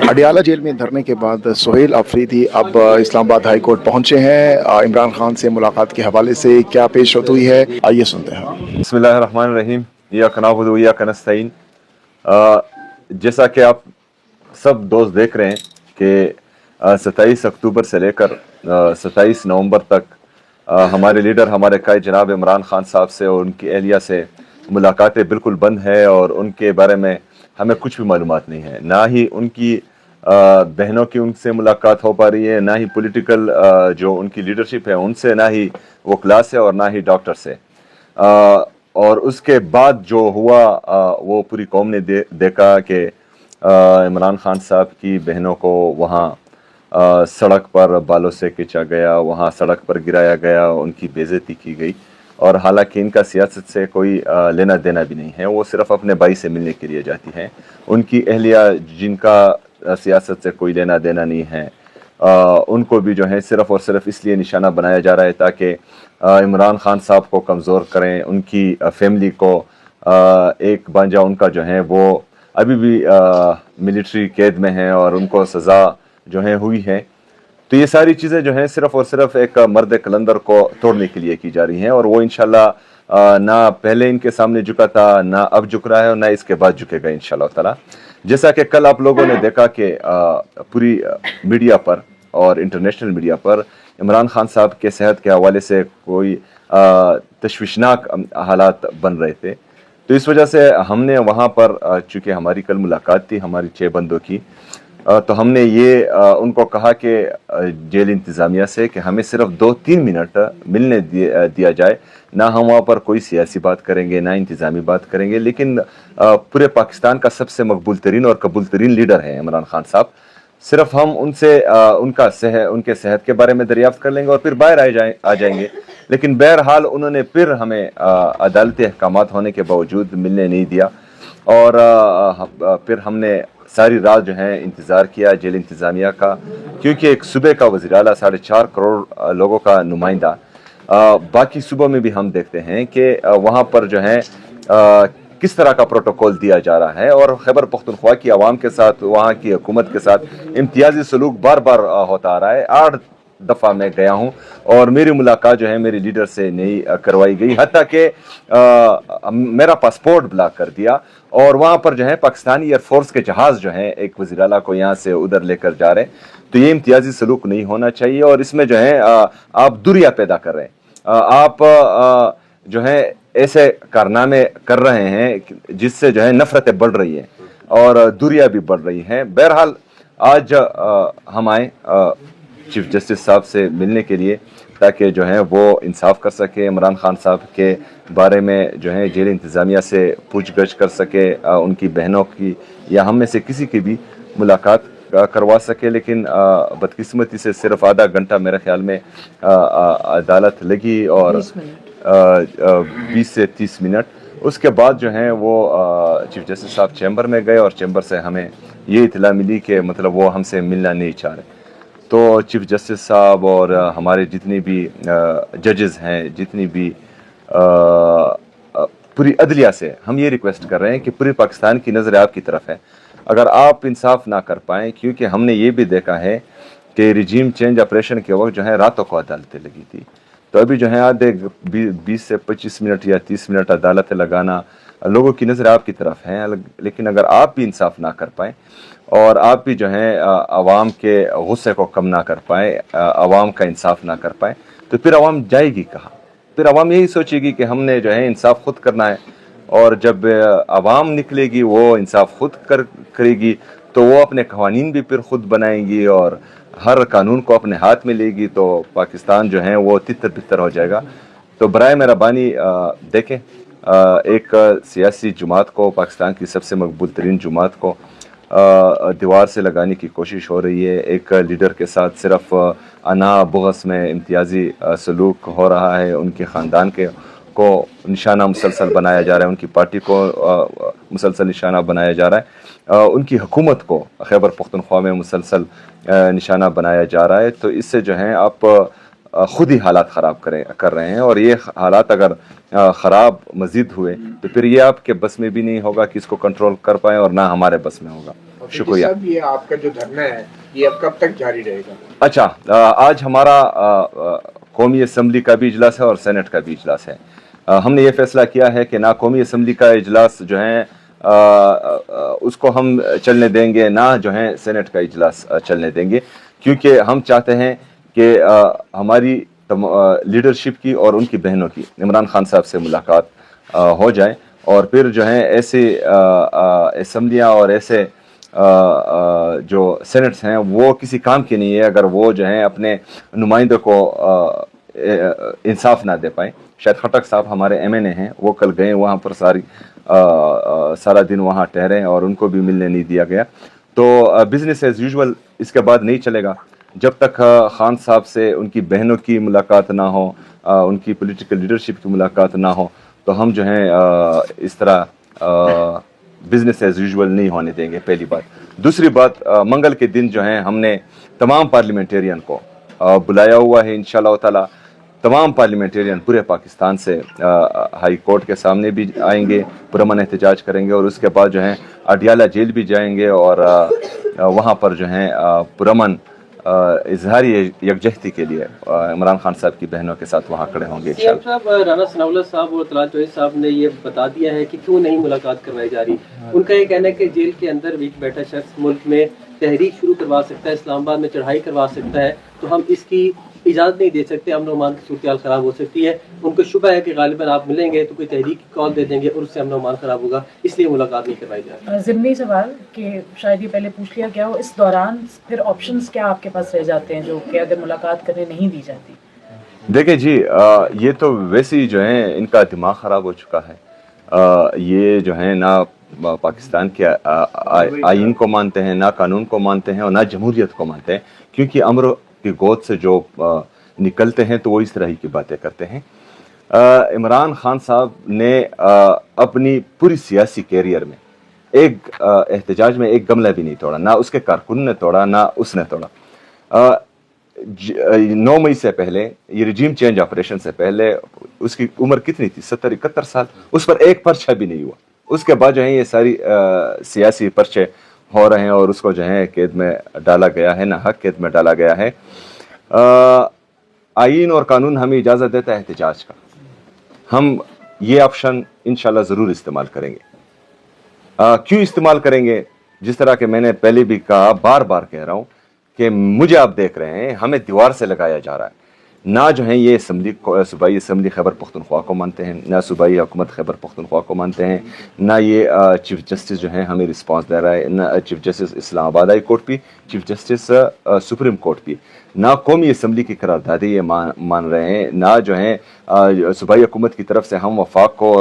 Adiala jail में धरने के बाद सुहेल अफरीदी अब इस्लामाबाद हाई कोर्ट पहुंचे हैं। इमरान खान से मुलाकात के हवाले से क्या पेशरफ्त हुई है, आइए सुनते हैं। बिस्मिल्लाहिर्रहमानिर्रहीम, इय्याका नअबुदु व इय्याका नस्तईन। जैसा कि आप सब दोस्त देख रहे हैं कि 27 अक्टूबर से लेकर 27 नवंबर तक हमारे लीडर, हमारे कायद जनाब इमरान खान साहब से और उनकी एहलिया से मुलाकातें बिल्कुल बंद है और उनके बारे में हमें कुछ भी मालूमात नहीं है। ना ही उनकी बहनों की उनसे मुलाकात हो पा रही है, ना ही पॉलिटिकल जो उनकी लीडरशिप है उनसे, ना ही वो क्लास है और ना ही डॉक्टर से। और उसके बाद जो हुआ वो पूरी कौम ने देखा कि इमरान खान साहब की बहनों को वहाँ सड़क पर बालों से खींचा गया, वहाँ सड़क पर गिराया गया, उनकी बेइज्जती की गई। और हालांकि इनका सियासत से कोई लेना देना भी नहीं है, वो सिर्फ अपने भाई से मिलने के लिए जाती हैं। उनकी अहलिया जिनका सियासत से कोई लेना देना नहीं है, उनको भी जो है सिर्फ और सिर्फ इसलिए निशाना बनाया जा रहा है ताकि इमरान खान साहब को कमज़ोर करें। उनकी फैमिली को एक बांजा उनका जो है वो अभी भी मिलिट्री कैद में है और उनको सज़ा जो है हुई है। तो ये सारी चीज़ें जो हैं सिर्फ और सिर्फ एक मर्द कलंदर को तोड़ने के लिए की जा रही हैं और वो इंशाल्लाह ना पहले इनके सामने झुका था, ना अब झुक रहा है और ना इसके बाद झुकेगा इंशाल्लाह ताला। जैसा कि कल आप लोगों ने देखा कि पूरी मीडिया पर और इंटरनेशनल मीडिया पर इमरान खान साहब के सेहत के हवाले से कोई तशवीशनाक हालात बन रहे थे। तो इस वजह से हमने वहाँ पर चूँकि हमारी कल मुलाकात थी हमारी 6 बंदों की, तो हमने ये उनको कहा कि जेल इंतज़ामिया से कि हमें सिर्फ 2-3 मिनट मिलने दिया जाए। ना हम वहाँ पर कोई सियासी बात करेंगे, ना इंतज़ामी बात करेंगे, लेकिन पूरे पाकिस्तान का सबसे मकबूल तरीन और कबूल तरीन लीडर है इमरान खान साहब। सिर्फ हम उनसे उनके सेहत के बारे में दरियाफ्त कर लेंगे और फिर बाहर आ जाएंगे। लेकिन बहरहाल उन्होंने फिर हमें अदालती अहकामात होने के बावजूद मिलने नहीं दिया और फिर हमने सारी रात जो है इंतज़ार किया जेल इंतज़ामिया का, क्योंकि एक सूबे का वज़ीर आला 4.5 करोड़ लोगों का नुमाइंदा, बाकी सूबों में भी हम देखते हैं कि वहाँ पर जो है किस तरह का प्रोटोकॉल दिया जा रहा है और खैबर पख्तूनख्वा की आवाम के साथ, वहाँ की हुकूमत के साथ इम्तियाजी सलूक बार बार होता आ रहा है। 8 दफ़ा मैं गया हूँ और मेरी मुलाकात जो है मेरे लीडर से नहीं करवाई गई, हत्ता कि मेरा पासपोर्ट ब्लॉक कर दिया। और वहाँ पर जो है पाकिस्तानी एयरफोर्स के जहाज़ जो हैं एक वज़ीर आला को यहाँ से उधर लेकर जा रहे हैं। तो ये इम्तियाजी सलूक नहीं होना चाहिए और इसमें जो है आप दुरिया पैदा कर रहे हैं। आप जो है ऐसे कारनामे कर रहे हैं जिससे जो है नफ़रतें बढ़ रही हैं और दुरिया भी बढ़ रही हैं। बहरहाल आज हम आए चीफ जस्टिस साहब से मिलने के लिए ताकि जो है वो इंसाफ कर सके, इमरान खान साहब के बारे में जो है जेल इंतज़ामिया से पूछगछ कर सके, उनकी बहनों की या हम में से किसी की भी मुलाकात करवा सके। लेकिन बदकिस्मती से सिर्फ आधा घंटा मेरे ख्याल में अदालत लगी और 20 से 30 मिनट। उसके बाद जो है वो चीफ जस्टिस साहब चैम्बर में गए और चैम्बर से हमें ये इतला मिली कि मतलब वो हमसे मिलना नहीं चाह रहे। तो चीफ जस्टिस साहब और हमारे जितने भी जजेस हैं, जितनी भी पूरी अदलिया से हम ये रिक्वेस्ट कर रहे हैं कि पूरे पाकिस्तान की नज़र आपकी तरफ है। अगर आप इंसाफ ना कर पाएँ, क्योंकि हमने ये भी देखा है कि रिजीम चेंज ऑपरेशन के वक्त जो है रातों को अदालतें लगी थी, तो अभी जो है आधे 20 से 25 मिनट या 30 मिनट अदालतें लगाना, लोगों की नज़र आपकी तरफ है। लेकिन अगर आप भी इंसाफ ना कर पाएँ और आप भी जो है आवाम के गुस्से को कम ना कर पाए, आवाम का इंसाफ ना कर पाए, तो फिर आवाम जाएगी कहाँ? फिर आवाम यही सोचेगी कि हमने जो है इंसाफ खुद करना है। और जब आवाम निकलेगी वो इंसाफ खुद करेगी तो वो अपने कवानीन भी फिर खुद बनाएंगी और हर कानून को अपने हाथ में लेगी, तो पाकिस्तान जो है वो तितर बितर हो जाएगा। तो बराए मेहरबानी देखें, एक सियासी जुमात को, पाकिस्तान की सबसे मकबूल तरीन जुमात को दीवार से लगाने की कोशिश हो रही है। एक लीडर के साथ सिर्फ अना बुग़्ज़ में इम्तियाजी सलूक हो रहा है, उनके ख़ानदान को निशाना मुसलसल बनाया जा रहा है, उनकी पार्टी को मुसलसल निशाना बनाया जा रहा है, उनकी हुकूमत को खैबर पख्तूनख्वा में मुसलसल निशाना बनाया जा रहा है। तो इससे जो है आप ख़ुद ही हालात ख़राब कर रहे हैं और ये हालात अगर ख़राब मज़ीद हुए तो फिर ये आपके बस में भी नहीं होगा कि इसको कंट्रोल कर पाएँ और ना हमारे बस में होगा। شکریہ. صاحب یہ آپ کا جو دھرنا ہے یہ اب کب تک جاری رہے گا؟ اچھا، آج ہمارا قومی اسمبلی کا بھی اجلاس ہے اور سینٹ کا بھی اجلاس ہے. ہم نے یہ فیصلہ کیا ہے کہ نہ قومی اسمبلی کا اجلاس جو ہے اس کو ہم چلنے دیں گے، نہ جو ہے سینٹ کا اجلاس چلنے دیں گے، کیونکہ ہم چاہتے ہیں کہ ہماری لیڈرشپ کی اور ان کی بہنوں کی عمران خان صاحب سے ملاقات ہو جائے، اور پھر جو ہے ایسی اسمبلیاں اور ایسے جو سینٹس ہیں وہ کسی کام کی نہیں ہے اگر وہ جو ہیں اپنے نمائندوں کو انصاف نہ دے پائیں. شاید خٹک صاحب ہمارے ایم این اے ہیں، وہ کل گئے وہاں پر سارا دن وہاں ٹھہرے اور ان کو بھی ملنے نہیں دیا گیا. تو بزنس ایز یوزول اس کے بعد نہیں چلے گا جب تک خان صاحب سے ان کی بہنوں کی ملاقات نہ ہو، ان کی پولیٹیکل لیڈرشپ کی ملاقات نہ ہو، تو ہم جو ہیں اس طرح بزنس ایز یوزول نہیں ہونے دیں گے، پہلی بات. دوسری بات، منگل کے دن جو ہیں ہم نے تمام پارلیمنٹیرین کو بلایا ہوا ہے. انشاءاللہ تعالی تمام پارلیمنٹیرین پورے پاکستان سے ہائی کورٹ کے سامنے بھی آئیں گے، پرامن احتجاج کریں گے، اور اس کے بعد جو ہیں اڈیالہ جیل بھی جائیں گے، اور وہاں پر جو ہیں پرامن اظہاری یکجہتی کے لیے عمران خان صاحب کی بہنوں کے ساتھ وہاں کھڑے ہوں گے. سی ایم صاحب، رانا ثناء اللہ صاحب اور طلعت چوہدری صاحب نے یہ بتا دیا ہے کہ کیوں نہیں ملاقات کروائی جا رہی. ان کا یہ کہنا ہے کہ جیل کے اندر بیٹھا شخص ملک میں تحریک شروع کروا سکتا ہے، اسلام آباد میں چڑھائی کروا سکتا ہے، تو ہم اس کی اجازت نہیں دے سکتے، امن و امان کی صورتحال خراب ہو سکتی ہے. ان کو شبہ ہے کہ غالباً آپ ملیں گے تو کوئی تحریک کی کال دے دیں گے اور اس سے امن و امان خراب ہوگا، اس لیے ملاقات نہیں کروائی جا رہی. ضمنی سوال کہ شاید یہ پہلے پوچھ لیا گیا ہو، اس دوران پھر آپشنز کیا آپ کے پاس رہ جاتے ہیں جو کہ اگر ملاقات کرنے نہیں دی جاتی؟ دیکھیں جی، یہ تو ویسے ہی جو ہے ان کا دماغ خراب ہو چکا ہے. یہ جو ہے نہ پاکستان کے آئین کو مانتے ہیں، نہ قانون کو مانتے ہیں، اور نہ جمہوریت کو مانتے ہیں، کیونکہ امر کی گود سے جو نکلتے ہیں تو وہ اس طرح ہی کی باتیں کرتے ہیں. عمران خان صاحب نے اپنی پوری سیاسی کیریئر میں ایک احتجاج میں ایک گملہ بھی نہیں توڑا، نہ اس کے کارکن نے توڑا، نہ اس نے توڑا. 9 مئی سے پہلے، یہ رجیم چینج آپریشن سے پہلے اس کی عمر کتنی تھی؟ 70-71 سال. اس پر ایک پرچہ بھی نہیں ہوا. اس کے بعد جو ہے یہ ساری سیاسی پرچے ہو رہے ہیں اور اس کو جو ہے قید میں ڈالا گیا ہے، نہ حق قید میں ڈالا گیا ہے. آئین اور قانون ہمیں اجازت دیتا ہے احتجاج کا، ہم یہ آپشن انشاءاللہ ضرور استعمال کریں گے. کیوں استعمال کریں گے؟ جس طرح کہ میں نے پہلے بھی کہا، بار بار کہہ رہا ہوں کہ مجھے آپ دیکھ رہے ہیں ہمیں دیوار سے لگایا جا رہا ہے. نہ جو ہے یہ صوبائی اسمبلی خیبر پختونخوا کو مانتے ہیں، نہ صوبائی حکومت خیبر پختونخوا کو مانتے ہیں، نہ یہ چیف جسٹس جو ہیں ہمیں رسپانس دے رہا ہے، نہ چیف جسٹس اسلام آباد ہائی کورٹ بھی، چیف جسٹس سپریم کورٹ بھی، نہ قومی اسمبلی کی قراردادی یہ مان رہے ہیں، نہ جو ہیں صوبائی حکومت کی طرف سے ہم وفاق کو،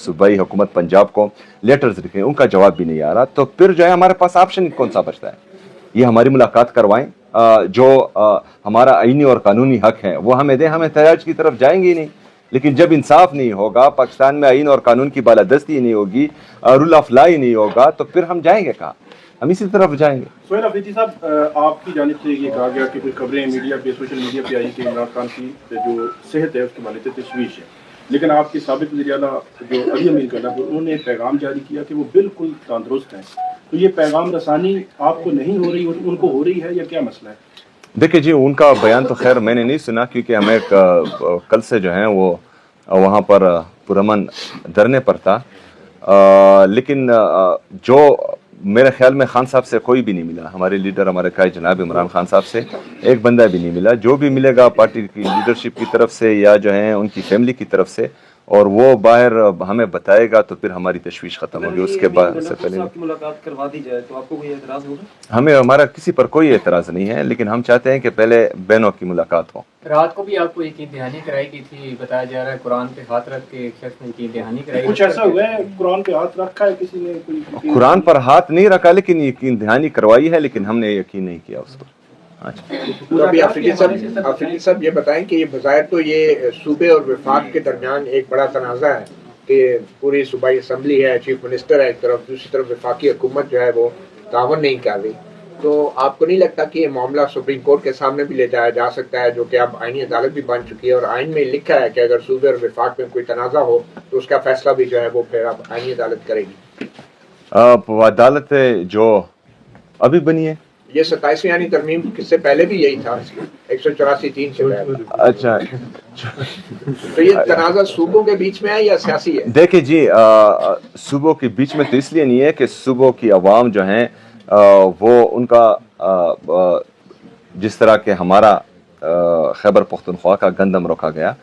صوبائی حکومت پنجاب کو لیٹرز لکھیں، ان کا جواب بھی نہیں آ رہا. تو پھر جو ہے ہمارے پاس آپشن کون سا بچتا ہے؟ یہ ہماری ملاقات کروائیں، جو ہمارا آئینی اور قانونی حق ہے وہ ہمیں دیں. ہم احتجاج کی طرف جائیں گے ہی نہیں. لیکن جب انصاف نہیں ہوگا، پاکستان میں آئین اور قانون کی بالادستی نہیں ہوگی، رول آف لا ہی نہیں ہوگا، تو پھر ہم جائیں گے کہاں؟ ہم اسی طرف جائیں گے. سہیل افریدی صاحب، آپ کی جانب سے یہ کہا گیا کہ کچھ خبریں میڈیا پہ، سوشل میڈیا پہ آئی کہ عمران خان کی جو صحت ہے اس کے بارے میں تشویش ہے، لیکن آپ کے سابق وزیر اعلیٰ جو علی امین کلب، انہوں نے پیغام جاری کیا کہ وہ بالکل تندرست ہیں. تو یہ پیغام رسانی آپ کو نہیں ہو رہی اور ان کو ہو رہی ہے، یا کیا مسئلہ ہے؟ دیکھیں جی، ان کا بیان تو خیر میں نے نہیں سنا، کیونکہ ہمیں کل سے جو ہیں وہ وہاں پر پرامن دھرنے پر تھا. لیکن جو میرے خیال میں خان صاحب سے کوئی بھی نہیں ملا، ہمارے لیڈر، ہمارے قائد جناب عمران خان صاحب سے ایک بندہ بھی نہیں ملا. جو بھی ملے گا پارٹی کی لیڈرشپ کی طرف سے یا جو ہیں ان کی فیملی کی طرف سے، اور وہ باہر ہمیں بتائے گا تو پھر ہماری تشویش ختم ہوگی. اس کے بعد سے پہلے ملاقات کروا دی جائے تو آپ کو کوئی اعتراض ہوگا؟ ہمارا کسی پر کوئی اعتراض نہیں ہے، لیکن ہم چاہتے ہیں کہ پہلے بہنوں کی ملاقات ہو. رات کو بھی آپ کو یقین دہانی کرائی گئی تھی، بتایا جا رہا ہے قرآن پہ ہاتھ رکھ کے ایک شخص نے یقین دہانی کرائی. کچھ ایسا ہوا ہے قرآن پہ ہاتھ رکھا ہے کسی نے؟ کوئی قرآن پر ہاتھ نہیں رکھا، لیکن یقین دہانی کروائی ہے، لیکن ہم نے یقین نہیں کیا اس پر. آفریدی صاحب یہ بتائیں کہ یہ بظاہر تو یہ صوبے اور وفاق کے درمیان ایک بڑا تنازع ہے کہ پوری صوبائی اسمبلی ہے، چیف منسٹر ہے ایک طرف، دوسری طرف وفاقی حکومت جو ہے وہ تعاون نہیں کر رہی. تو آپ کو نہیں لگتا کہ یہ معاملہ سپریم کورٹ کے سامنے بھی لے جایا جا سکتا ہے، جو کہ اب آئینی عدالت بھی بن چکی ہے، اور آئین میں لکھا ہے کہ اگر صوبے اور وفاق میں کوئی تنازع ہو تو اس کا فیصلہ بھی جو ہے وہ پھر اب آئینی عدالت کرے گی؟ वो अदालत जो अभी बनी है। ये 27वीं यानी तरमीम किससे पहले भी यही था, 184(3) से पहले। अच्छा, तो ये तनाज़ा सूबों के बीच में है या सियासी है? देखिए जी, सूबों के बीच में तो इसलिए नहीं है कि सूबों की आवाम जो हैं वो उनका जिस तरह के हमारा खैबर पख्तूनख्वा का गंदम रोका गया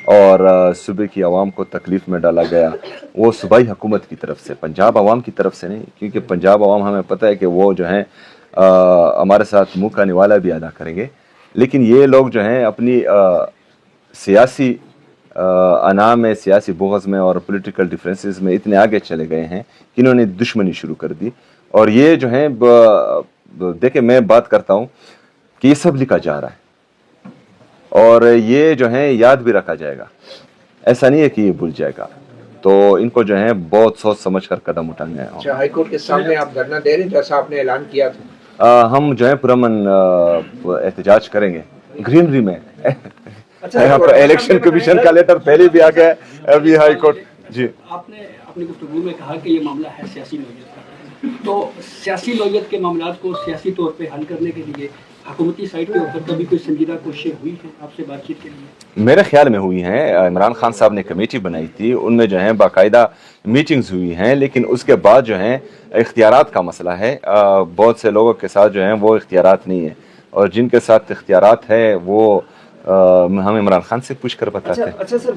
और सूबे की आवाम को तकलीफ में डाला गया, वो सूबाई हुकूमत की तरफ से, पंजाब आवाम की तरफ से नहीं, क्योंकि पंजाब आवाम हमें पता है कि वो जो हैं हमारे साथ मुँह का निवाला भी अदा करेंगे। लेकिन ये लोग जो हैं अपनी सियासी अना में, सियासी बुग़्ज़ में और पॉलिटिकल डिफरेंसेस में इतने आगे चले गए हैं कि इन्होंने दुश्मनी शुरू कर दी। और ये जो हैं देखिए, मैं बात करता हूँ कि ये सब लिखा जा रहा है और ये जो है याद भी रखा जाएगा, ऐसा नहीं है कि ये भूल जाएगा। तो इनको जो है बहुत सोच समझ कर कदम उठाने हैं। अच्छा, हाई कोर्ट के सामने आप धरना दे रहे हैं जैसा आपने ऐलान किया था? हम जो है पुरअमन एहतजाज करेंगे ग्रीनरी में। अच्छा, यहाँ पर इलेक्शन कमीशन का लेटर पहले भी आ गया है, अभी हाई कोर्ट जी। आपने अपनी गुफ्तगू में कहा कि ये मामला है सियासी नौयत का, तो सियासी नौयत के मामलात को सियासी तौर पे हल करने के लिए हुकूमती साइड के ऊपर कभी कोई संजीदा कोशिशें हुई हैं आपसे बातचीत के लिए? मेरे ख्याल में हुई हैं। इमरान खान साहब ने कमेटी बनाई थी, उनमें जो है बाकायदा मीटिंग्स हुई हैं, लेकिन उसके बाद जो है इख्तियारात का मसला है। बहुत से लोगों के साथ जो हैं वो इख्तियारात नहीं है, और जिनके साथ इख्तियारात है वो हम इमरान खान से पूछ कर बताते हैं। अच्छा सर।